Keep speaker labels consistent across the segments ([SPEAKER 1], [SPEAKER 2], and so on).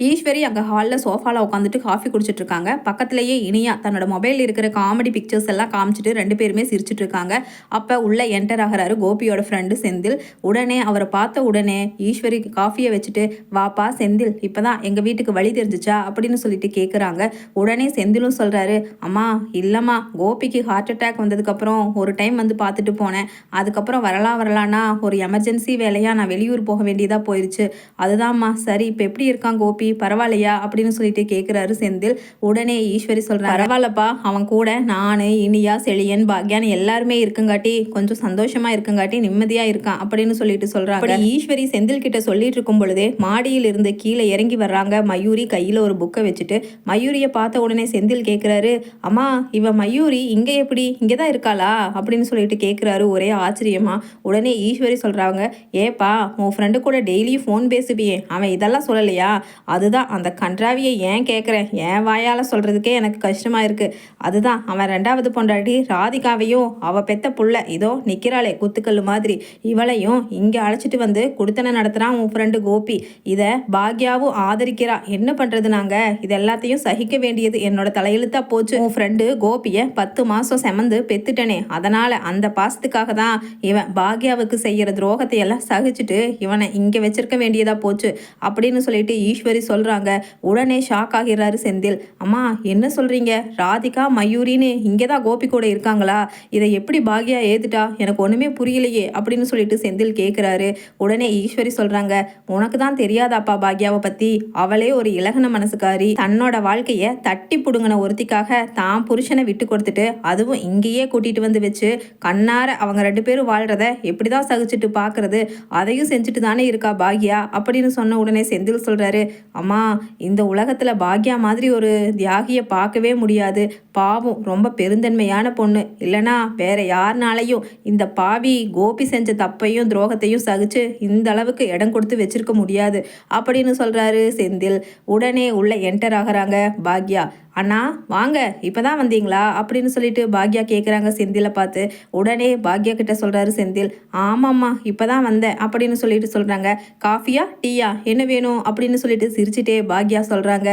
[SPEAKER 1] ஈஸ்வரி அங்கே ஹாலில் சோஃபாவில் உட்காந்துட்டு காஃபி குடிச்சிட்டு இருக்காங்க. பக்கத்துலேயே இனியா தன்னோட மொபைல் இருக்கிற காமெடி பிக்சர்ஸ் எல்லாம் காமிச்சிட்டு 2 பேருமே சிரிச்சிட்டு இருக்காங்க. அப்போ உள்ள என்டர் ஆகிறாரு கோபியோட ஃப்ரெண்டு செந்தில். உடனே அவரை பார்த்த உடனே ஈஸ்வரிக்கு காஃபியை வச்சுட்டு, வாப்பா செந்தில், இப்போதான் எங்கள் வீட்டுக்கு வழி தெரிஞ்சிச்சா அப்படின்னு சொல்லிட்டு கேட்குறாங்க. உடனே செந்திலும் சொல்கிறாரு, அம்மா இல்லைம்மா, கோபிக்கு ஹார்ட் அட்டாக் வந்ததுக்கப்புறம் ஒரு டைம் வந்து பார்த்துட்டு போனேன். அதுக்கப்புறம் வரலான்னா ஒரு எமர்ஜென்சி வேலையாக நான் வெளியூர் போக வேண்டியதாக போயிடுச்சு. அதுதான்மா. சரி, இப்போ எப்படி இருக்கான் கோபி, பரவாயில்லையா அப்படின்னு சொல்லிட்டு கேட்குறாரு செந்தில். உடனே ஈஸ்வரி சொல்கிறாங்க, பரவாயில்லப்பா, அவன் கூட நான், இனியா, செழியன், பாக்யான்னு எல்லாருமே இருக்குங்காட்டி கொஞ்சம் சந்தோஷமா இருக்குங்காட்டி நிம்மதியா இருக்கான் அப்படின்னு சொல்லிட்டு சொல்றாங்க. ஈஸ்வரி செந்தில் கிட்ட சொல்லிட்டு இருக்கும் பொழுதே மாடியில் இருந்து கீழே இறங்கி வர்றாங்க மயூரி கையில ஒரு புக்கை வச்சுட்டு. மயூரியை பார்த்த உடனே செந்தில் கேட்குறாரு, அம்மா இவ மயூரி இங்க எப்படி, இங்கதான் இருக்காளா அப்படின்னு சொல்லிட்டு கேட்குறாரு ஒரே ஆச்சரியமா. உடனே ஈஸ்வரி சொல்றாங்க, ஏப்பா உன் ஃப்ரெண்டு கூட டெய்லியும் ஃபோன் பேசுவியே, அவன் இதெல்லாம் சொல்லலையா? அதுதான் அந்த கன்றாவியை ஏன் கேட்குறேன், என் வாயால் சொல்கிறதுக்கே எனக்கு கஷ்டமாக இருக்குது. அதுதான் அவன் 2வது பொண்டாட்டி ராதிகாவையும் அவள் பெத்த புள்ள இதோ நிற்கிறாளே குத்துக்கல் மாதிரி, இவளையும் இங்கே அழைச்சிட்டு வந்து குடுத்தனை நடத்துகிறான் உன் ஃப்ரெண்டு கோபி. இதை பாக்யாவும் ஆதரிக்கிறா. என்ன பண்ணுறது, நாங்கள் இது எல்லாத்தையும் சகிக்க வேண்டியது என்னோட தலையெழுத்தாக போச்சு. உன் ஃப்ரெண்டு கோபியை 10 மாதம் செமந்து பெத்துட்டனே, அதனால் அந்த பாசத்துக்காக தான் இவன் பாக்யாவுக்கு செய்கிற துரோகத்தை எல்லாம் சகிச்சுட்டு இவனை இங்கே வச்சிருக்க வேண்டியதாக போச்சு அப்படின்னு சொல்லிட்டு ஈஸ்வரி சொல்கிறாங்க. உடனே ஷாக் ஆகிறாரு செந்தில். அம்மா என்ன சொல்கிறீங்க, ராதிகா மயூரின்னு இங்கே தான் கோபி கூட இருக்காங்களா? இதை எப்படி பாக்யா ஏத்துட்டா, எனக்கு ஒன்றுமே புரியலையே அப்படின்னு சொல்லிட்டு செந்தில் கேட்குறாரு. உடனே ஈஸ்வரி சொல்கிறாங்க, உனக்கு தான் தெரியாதாப்பா பாக்யாவை பற்றி, அவளே ஒரு இலகன மனசுக்காரி. தன்னோட வாழ்க்கையை தட்டி புடுங்கின ஒருத்திக்காக தான் புருஷனை விட்டு கொடுத்துட்டு அதுவும் இங்கேயே கூட்டிகிட்டு வந்து வச்சு கண்ணார அவங்க 2 பேரும் வாழ்கிறத எப்படி தான் சகிச்சுட்டு பார்க்குறது, அதையும் செஞ்சுட்டு தானே இருக்கா பாக்யா அப்படின்னு சொன்ன உடனே செந்தில் சொல்கிறாரு, அம்மா இந்த உலகத்தில் பாக்யா மாதிரி ஒரு தியாகியை பார்க்கவே முடியாது. பாவம், ரொம்ப பெருந்தன்மையான பொண்ணு. இல்லைனா வேற யாருனாலையும் இந்த பாவி கோபி செஞ்ச தப்பையும் துரோகத்தையும் சகிச்சு இந்த அளவுக்கு இடம் கொடுத்து வச்சிருக்க முடியாது அப்படின்னு சொல்கிறாரு செந்தில். உடனே உள்ள என்டர் ஆகிறாங்க பாக்யா. அண்ணா வாங்க, இப்போதான் வந்தீங்களா அப்படின்னு சொல்லிட்டு பாக்யா கேட்குறாங்க செந்திலை பார்த்து. உடனே பாக்யா கிட்ட சொல்கிறாரு செந்தில், ஆமாம்மா இப்போ தான் வந்தேன் அப்படின்னு சொல்லிட்டு சொல்கிறாங்க. காஃபியா டீயா என்ன வேணும் அப்படின்னு சொல்லிட்டு சிரிச்சுட்டே பாக்யா சொல்கிறாங்க.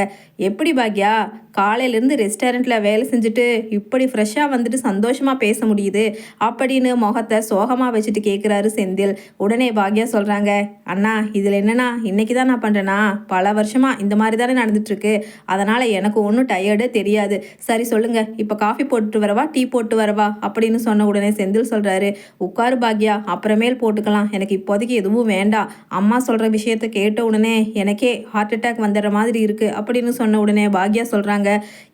[SPEAKER 1] எப்படி பாக்யா, காலையிலேருந்து ரெஸ்டாரண்ட்டில் வேலை செஞ்சுட்டு இப்படி ஃப்ரெஷ்ஷாக வந்துட்டு சந்தோஷமாக பேச முடியுது அப்படின்னு முகத்தை சோகமாக வச்சுட்டு கேட்குறாரு செந்தில். உடனே பாக்யா சொல்கிறாங்க, அண்ணா இதில் என்னன்னா, இன்றைக்கி தான் நான் பண்ணுறேன்னா, பல வருஷமாக இந்த மாதிரி தானே நடந்துட்டுருக்கு. அதனால் எனக்கு ஒன்றும் டயர்டே தெரியாது. சரி சொல்லுங்கள், இப்போ காஃபி போட்டு வரவா டீ போட்டு வரவா அப்படின்னு சொன்ன உடனே செந்தில் சொல்கிறாரு, உட்காரு பாக்யா, அப்புறமேல் போட்டுக்கலாம், எனக்கு இப்போதைக்கு எதுவும் வேண்டாம். அம்மா சொல்கிற விஷயத்த கேட்ட உடனே எனக்கே ஹார்ட் அட்டாக் வந்துடுற மாதிரி இருக்குது அப்படின்னு சொன்ன உடனே பாக்யா சொல்கிறாங்க,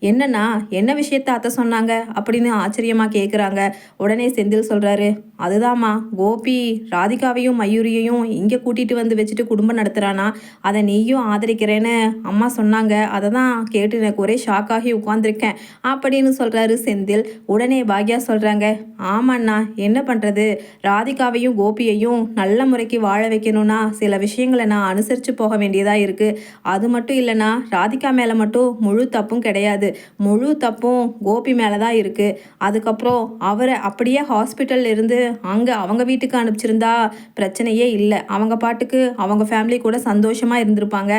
[SPEAKER 1] என்னன்னா என்ன விஷயத்த அத்தை சொன்னாங்க அப்படின்னு ஆச்சரியமாக கேட்குறாங்க. உடனே செந்தில் சொல்கிறாரு, அதுதாம்மா, கோபி ராதிகாவையும் மயூரியையும் இங்கே கூட்டிகிட்டு வந்து வச்சுட்டு குடும்பம் நடத்துகிறானா, அதை நீயும் ஆதரிக்கிறேன்னு அம்மா சொன்னாங்க. அதை தான் கேட்டு எனக்கு ஒரே ஷாக்காகி உட்காந்துருக்கேன் அப்படின்னு சொல்கிறாரு செந்தில். உடனே பாக்யா சொல்கிறாங்க, ஆமாண்ணா என்ன பண்ணுறது, ராதிகாவையும் கோபியையும் நல்ல முறைக்கு வாழ வைக்கணும்னா சில விஷயங்களை நான் அனுசரித்து போக வேண்டியதாக இருக்குது. அது மட்டும் இல்லைன்னா ராதிகா மேலே மட்டும் முழு தப்பும் கிடையாது, முழு தப்பும் கோபி மேலே தான் இருக்குது. அதுக்கப்புறம் அவரை அப்படியே ஹாஸ்பிட்டலில் இருந்து அங்கே அவங்க வீட்டுக்கு அனுப்பிச்சிருந்தா பிரச்சனையே இல்லை, அவங்க பாட்டுக்கு அவங்க ஃபேமிலி கூட சந்தோஷமாக இருந்திருப்பாங்க.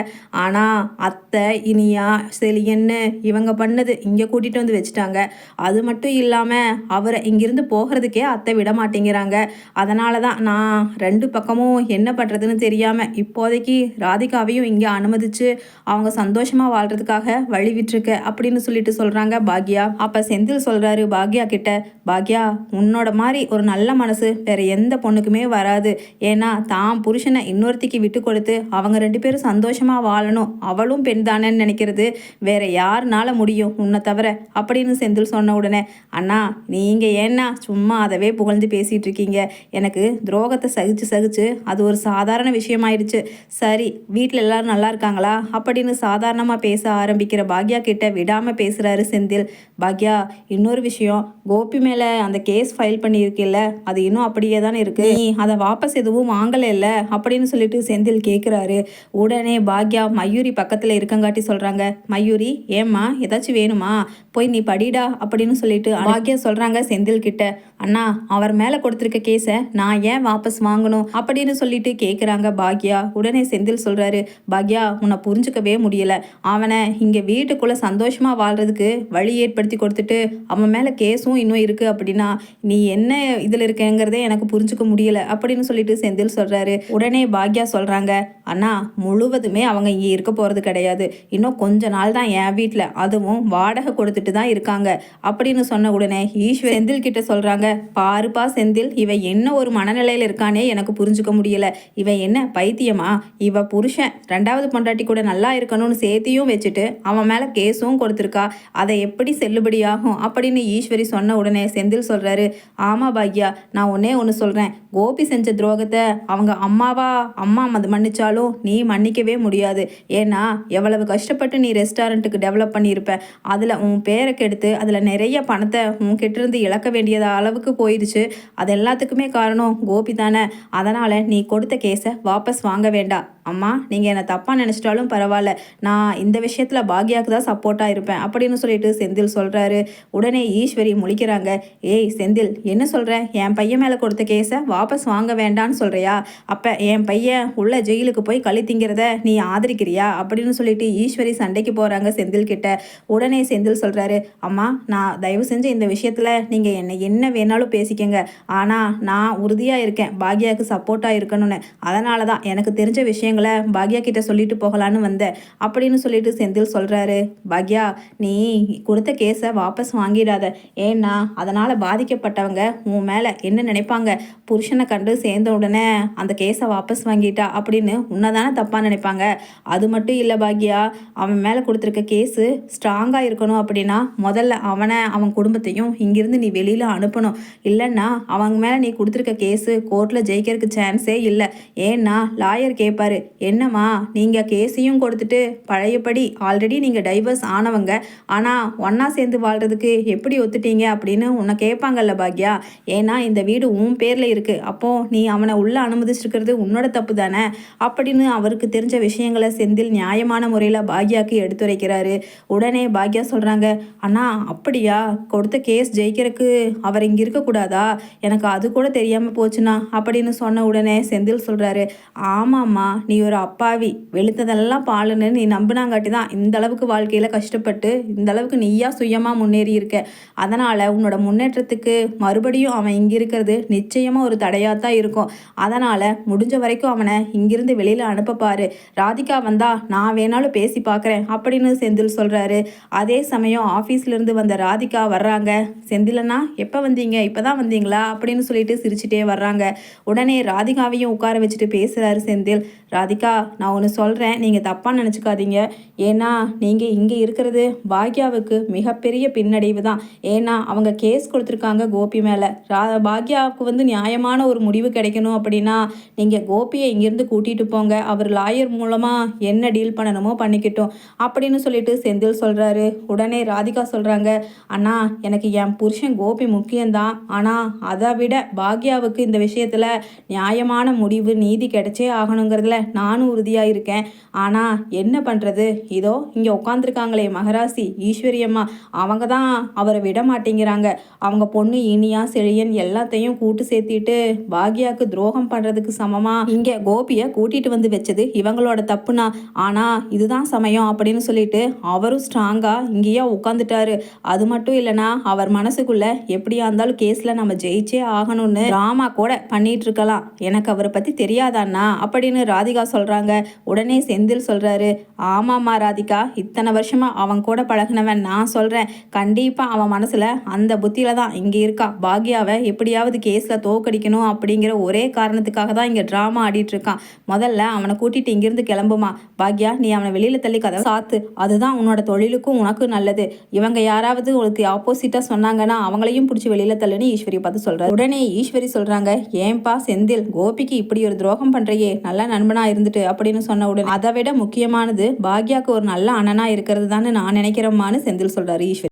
[SPEAKER 1] ஆனால் அத்தை, இனியா, செழியன்னு இவங்க பண்ணது இங்கே கூட்டிகிட்டு வந்து வச்சுட்டாங்க. அது மட்டும் இல்லாமல் அவரை இங்கிருந்து போகிறதுக்கே அத்தை விட மாட்டேங்கிறாங்க. அதனால தான் நான் 2 பக்கமும் என்ன பண்ணுறதுன்னு தெரியாமல் இப்போதைக்கு ராதிகாவையும் இங்கே அனுமதித்து அவங்க சந்தோஷமாக வாழ்கிறதுக்காக வழி விட்டுருக்க அப்படின்னு சொல்லிட்டு சொல்கிறாங்க பாக்யா. அப்போ செந்தில் சொல்கிறாரு பாக்யா கிட்ட, பாக்யா உன்னோட மாதிரி ஒரு நல்ல மனசு வேற எந்த பொண்ணுக்குமே வராது. ஏன்னா தான் புருஷனை இன்னொருத்திக்கு விட்டு கொடுத்து அவங்க 2 பேரும் சந்தோஷமாக வாழணும், அவளும் பெண் தானேன்னு நினைக்கிறது வேற யாருனால முடியும் உன்னை தவிர அப்படின்னு செந்தில் சொன்ன உடனே, அண்ணா நீங்கள் ஏன்னா சும்மா அதவே புகழ்ந்து பேசிகிட்டு இருக்கீங்க, எனக்கு துரோகத்தை சகிச்சு அது ஒரு சாதாரண விஷயமாயிடுச்சு. சரி வீட்டில் எல்லாரும் நல்லா இருக்காங்களா அப்படின்னு சாதாரணமாக பேச ஆரம்பிக்கிற பாக்யா கிட்ட விடாமல் பேசுகிறாரு செந்தில். பாக்யா இன்னொரு விஷயம், கோபி மேலே அந்த கேஸ் ஃபைல் பண்ணியிருக்கில்ல, அது இன்னும் அப்படியே தானே இருக்குது, நீ அதை வாபஸ் எதுவும் வாங்கலை இல்லை அப்படின்னு சொல்லிட்டு செந்தில் கேட்குறாரு. உடனே பாக்யா மயூரி பக்கத்தில் இருக்கங்காட்டி சொல்கிறாங்க, மயூரி ஏம்மா ஏதாச்சும் வேணுமா, போய் நீ படிடா அப்படின்னு சொல்லிட்டு பாக்யா சொல்கிறாங்க செந்தில் கிட்ட. அண்ணா அவர் மேலே கொடுத்துருக்க கேஸை நான் ஏன் வாபஸ் வாங்கணும் அப்படின்னு சொல்லிட்டு கேட்குறாங்க பாக்யா. உடனே செந்தில் சொல்கிறாரு, பாக்யா உன்னை புரிஞ்சுக்கவே முடியல. அவனை இங்கே வீட்டுக்குள்ளே சந்தோஷமாக வாழ்கிறதுக்கு வழி ஏற்படுத்தி கொடுத்துட்டு அவன் மேலே கேஸும் இன்னும் இருக்குது அப்படின்னா நீ என்ன இதில் இருக்கங்கிறதே எனக்கு புரிஞ்சுக்க முடியல அப்படின்னு சொல்லிட்டு செந்தில் சொல்கிறாரு. உடனே பாக்யா சொல்கிறாங்க, அண்ணா முழுவதுமே அவங்க இங்கே இருக்க போகிறது கிடையாது. இன்னும் கொஞ்ச நாள் தான் என் வீட்டில், அதுவும் வாடகை கொடுத்துட்டு தான் இருக்காங்க அப்படின்னு சொன்ன உடனே ஈஸ்வர் செந்தில் கிட்ட சொல்கிறாங்க, பாருப்பா செந்தில், இவன் என்ன ஒரு மனநிலையில் இருக்கானே எனக்கு புரிஞ்சுக்க முடியல. இவன் என்ன பைத்தியமா? இவ புருஷன் 2வது பொண்டாட்டி கூட நல்லா இருக்கணும்னு சேர்த்தியும் வச்சுட்டு அவன் மேலே கேஸும் கொடுத்துருக்கா. அதை எப்படி செல்லுபடியாகும் அப்படின்னு ஈஸ்வரி சொன்ன உடனே செந்தில் சொல்கிறாரு, ஆமாம் பாக்யா, நான் ஒன்னே ஒன்று சொல்கிறேன். கோபி செஞ்ச துரோகத்தை அவங்க அம்மா மன்னிச்சாலும் நீ மன்னிக்கவே முடியாது. ஏன்னா எவ்வளவு கஷ்டப்பட்டு நீ ரெஸ்டாரண்ட்டுக்கு டெவலப் பண்ணியிருப்ப. அதில் உன் பேரை கெடுத்து அதில் நிறைய பணத்தை உன்கிட்ட இருந்து இழக்க வேண்டியது அளவுக்கு போயிடுச்சு. அது எல்லாத்துக்குமே காரணம் கோபி தானே. அதனால் நீ கொடுத்த கேஸை வாபஸ் வாங்க வேண்டாம். அம்மா, நீங்கள் என்னை தப்பாக நினச்சிட்டாலும் பரவாயில்ல, நான் இந்த விஷயத்தில் பாக்யாவுக்கு தான் சப்போர்ட்டாக இருப்பேன் அப்படின்னு சொல்லிட்டு செந்தில் சொல்கிறாரு. உடனே ஈஸ்வரி முழிக்கிறாங்க, ஏய் செந்தில், என்ன சொல்கிற? என் பையன் மேலே கொடுத்த கேஸை வாபஸ் வாங்க வேண்டான்னு சொல்கிறியா? அப்போ என் பையன் உள்ள ஜெயிலுக்கு போய் களி திங்கிறத நீ ஆதரிக்கிறியா அப்படின்னு சொல்லிட்டு ஈஸ்வரி சண்டைக்கு போகிறாங்க செந்தில் கிட்ட. உடனே செந்தில் சொல்கிறாரு, அம்மா, நான் தயவு செஞ்சு இந்த விஷயத்தில் நீங்கள் என்னை என்ன வேணாலும் பேசிக்கங்க. ஆனால் நான் உறுதியாக இருக்கேன் பாக்யாவுக்கு சப்போர்ட்டாக இருக்கணும்னு. அதனால தான் எனக்கு தெரிஞ்ச விஷயங்களை பாக்யா கிட்ட சொல்லிட்டு போகலான்னு வந்தேன் அப்படின்னு சொல்லிட்டு செந்தில் சொல்கிறாரு. பாக்யா, நீ கொடுத்த கேஸை வாபஸ் வாங்கிடாத. ஏன்னா அதனால் பாதிக்கப்பட்டவங்க உன் மேலே என்ன நினைப்பாங்க? புருஷனை கண்டு சேர்ந்த உடனே அந்த கேஸை வாபஸ் வாங்கிட்டா அப்படின்னு உன்னதானே தப்பாக நினைப்பாங்க. அது மட்டும் இல்லை பாக்யா, அவன் மேலே கொடுத்துருக்க கேஸு ஸ்ட்ராங்காக இருக்கணும் அப்படின்னா முதல்ல அவன் குடும்பத்தையும் இங்கிருந்து நீ வெளியில் அனுப்பணும். இல்லைன்னா அவங்க மேலே நீ கொடுத்துருக்க கேஸு கோர்ட்டில் ஜெயிக்கிறதுக்கு சான்ஸே இல்லை. ஏன்னா லாயர் கேட்பாரு, என்னம்மா நீங்கள் கேஸையும் கொடுத்துட்டு பழையபடி ஆல்ரெடி நீங்கள் டைவர்ஸ் ஆனவங்க, ஆனால் ஒன்றா சேர்ந்து வாழ்கிறதுக்கு எப்படி ஒத்துட்டீங்க அப்படின்னு உன்னை கேட்பாங்கல்ல பாக்யா. ஏன்னா இந்த வீடு உன் பேரில் இருக்குது. அப்போது நீ அவனை உள்ளே அனுமதிச்சிருக்கிறது உன்னோட தப்பு தானே அப்படின்னு அவருக்கு தெரிஞ்ச விஷயங்களை செந்தில் நியாயமான முறையில் பாக்யாவுக்கு எடுத்துரைக்கிறாரு. உடனே பாக்யா சொல்கிறாங்க, அண்ணா அப்படியா? கொடுத்த கேஸ் ஜெயிக்கிறதுக்கு அவர் இங்கே இருக்கக்கூடாதா? எனக்கு அது கூட தெரியாமல் போச்சுண்ணா அப்படின்னு சொன்ன உடனே செந்தில் சொல்கிறாரு, ஆமாம்மா, நீ ஒரு அப்பாவி, வெளுத்ததெல்லாம் பாலுன்னு நீ நம்பினாங்காட்டி தான் இந்த அளவுக்கு வாழ்க்கையில் கஷ்டப்பட்டு இந்த அளவுக்கு நீயா சுயமாக முன்னேறி இருக்க. அதனால் உன்னோட முன்னேற்றத்துக்கு மறுபடியும் அவன் இங்கே இருக்கிறது நிச்சயமாக ஒரு தடையாக தான் இருக்கும். அதனால் முடிஞ்ச வரைக்கும் அவனை இங்கிருந்து வெளியில் அனுப்பப்பாரு. ராதிகா வந்தா நான் வேணாலும் பேசி பார்க்குறேன் அப்படின்னு செந்தில் சொல்கிறாரு. அதே சமயம் ஆஃபீஸ்லேருந்து வந்த ராதிகா வர்றாங்க. செந்திலண்ணா, எப்போ வந்தீங்க? இப்போ தான் வந்தீங்களா அப்படின்னு சொல்லிட்டு சிரிச்சிட்டே வர்றாங்க. உடனே ராதிகாவையும் உட்கார வச்சுட்டு பேசுகிறாரு செந்தில். ராதிகா, நான் ஒன்று சொல்கிறேன், நீங்கள் தப்பாக நினச்சிக்காதீங்க. ஏன்னா நீங்கள் இங்கே இருக்கிறது பாக்யாவுக்கு மிகப்பெரிய பின்னடைவு தான். ஏன்னா அவங்க கேஸ் கொடுத்துருக்காங்க கோபி மேலே. பாக்யாவுக்கு நியாயமான ஒரு முடிவு கிடைக்கணும் அப்படின்னா நீங்கள் கோபியை இங்கேருந்து கூட்டிகிட்டு போங்க. அவர் லாயர் மூலமாக என்ன டீல் பண்ணணுமோ பண்ணிக்கிட்டோம் அப்படின்னு சொல்லிட்டு செந்தில் சொல்கிறாரு. உடனே ராதிகா சொல்கிறாங்க, அண்ணா, எனக்கு என் புருஷன் கோபி முக்கியம்தான். ஆனால் அதை விட பாக்யாவுக்கு இந்த விஷயத்தில் நியாயமான முடிவு நீதி கிடைச்சே ஆகணுங்கிறதுல நானும் உறுதியாக இருக்கேன். ஆனால் என்ன பண்ணுறது? இதோ இங்கே உட்காந்துருக்காங்களே மகராசி ஈஸ்வரி அம்மா, அவங்க தான் அவரை விட மாட்டேங்கிறாங்க. அவங்க பொண்ணு இனியா செழியன் எல்லாத்தையும் கூட்டு சேர்த்திட்டு பாக்யாவுக்கு துரோகம் பண்ணுறதுக்கு சமமாக இங்கே கோபியை கூட்டிகிட்டு வந்து வச்சது இவங்களோட தப்புனா. ஆனால் இதுதான் சமயம் அப்படின்னு சொல்லிட்டு அவரும் ஸ்ட்ராங்காக இங்கேயே உட்காந்துட்டாரு. அது மட்டும் இல்லைனா அவர் மனசுக்குள்ளே எப்படியா இருந்தாலும் கேஸில் நம்ம ஜெயிச்சே ஆகணும்னு ட்ராமா கூட பண்ணிட்டு இருக்கலாம். எனக்கு அவரை பற்றி தெரியாதாண்ணா அப்படின்னு ராதிகா சொல்கிறாங்க. உடனே செந்தில் சொல்கிறாரு, ஆமாம்மா ராதிகா, இத்தனை வருஷமாக அவன் கூட பழகினவன் நான் சொல்கிறேன். கண்டிப்பாக அவன் மனசில் அந்த புத்தியில் தான் இங்கே இருக்கா. பாக்யாவை எப்படியாவது கேஸில் தோக்கடிக்கணும் அப்படிங்கிற ஒரே காரணத்துக்காக தான் இங்கே ட்ராமா ஆடிட்டுருக்கான். முதல்ல அவனை கூட்டிகிட்டு இங்கேருந்து கிளம்புமா. பாக்யா, நீ அவனை வெளியில் தள்ளி கதை சாத்து. அதுதான் உன்னோட தொழிலுக்கும் உனக்கும் நல்லது. இவங்க யாராவது உனக்கு ஆப்போசிட்டாக சொன்னாங்கன்னா அவங்களையும் பிடிச்சி வெளியில் தள்ளுன்னு ஈஸ்வரி பார்த்து சொல்கிறார். உடனே ஈஸ்வரி சொல்கிறாங்க, ஏன்பா செந்தில், கோபிக்கு இப்படி ஒரு துரோகம் பண்ணுறையே, நல்ல நண்பனாக இருந்துட்டு அப்படின்னு சொன்ன உடனே அதை விட முக்கியமானது பாக்யாவுக்கு ஒரு நல்ல அண்ணனாக இருக்கிறது தானே நான் நினைக்கிறேம்மான்னு செந்தில் சொல்கிறாரு ஈஸ்வரி.